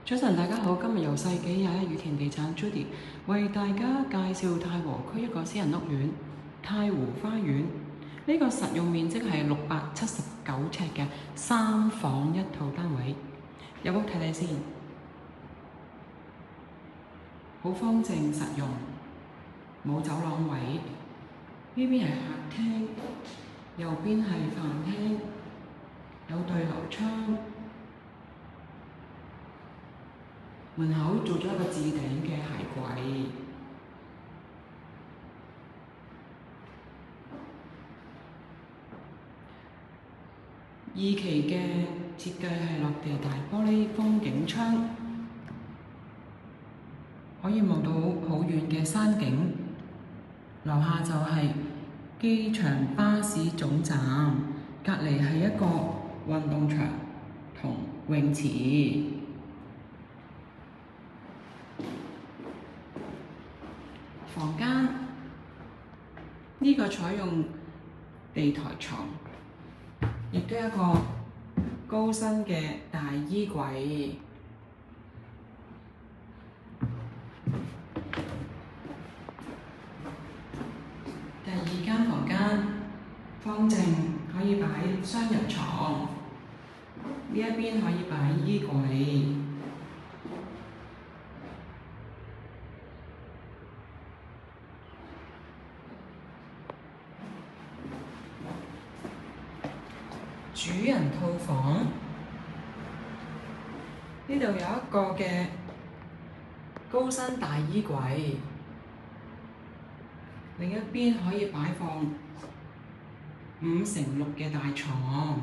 早晨，大家好。今日由世紀21羽田地產 Judy 為大家介紹太和區一個私人屋苑太湖花園。呢個實用面積係679尺嘅3房1套單位。入屋睇睇先，好方正實用，冇走廊位。呢邊係客廳，右邊係飯廳，有對流窗。門口做咗一個置頂嘅鞋櫃，二期嘅設計係落地大玻璃風景窗，可以望到好遠嘅山景。樓下就係機場巴士總站，隔離係一個運動場同泳池。房間呢個採用地台床，亦都有一個高身嘅大衣櫃。第二間房間方正，可以擺雙人床，呢一邊可以擺衣櫃。主人套房，呢度有一個嘅高身大衣櫃，另一邊可以擺放5×6嘅大床，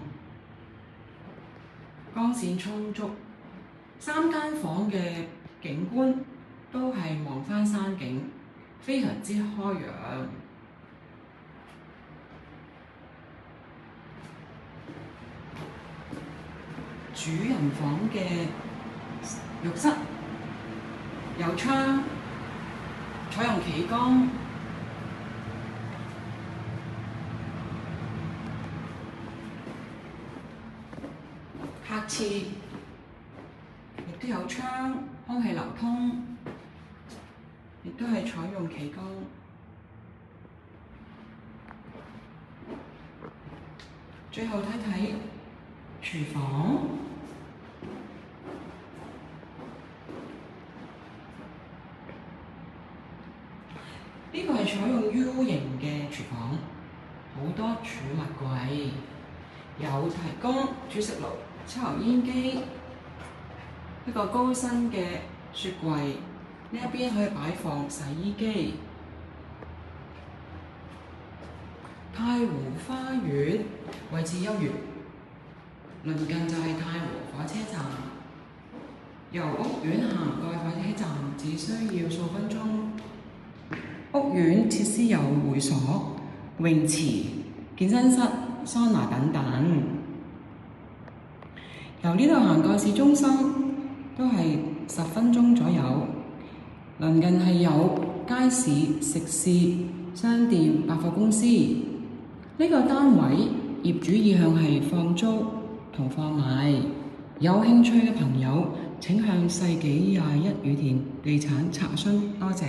光線充足。3間房嘅景觀都係望返山景，非常之開揚。主人房嘅浴室有窗，採用企缸。客廁亦都有窗，空氣流通，亦都係採用企缸。最後睇睇廚房。呢個係採用 U 型嘅廚房，好多儲物櫃，有提供煮食爐、抽油煙機，一個高身嘅雪櫃，呢一邊可以擺放洗衣機。太湖花園位置優越，鄰近就係太湖火車站，由屋苑行過火車站只需要數分鐘。屋苑設施有會所、泳池、健身室、桑拿等等。由呢度行過市中心都係10分鐘左右。鄰近係有街市、食肆、商店、百貨公司。呢個單位業主意向係放租同放賣。有興趣嘅朋友請向世紀21羽田地產查詢。多謝。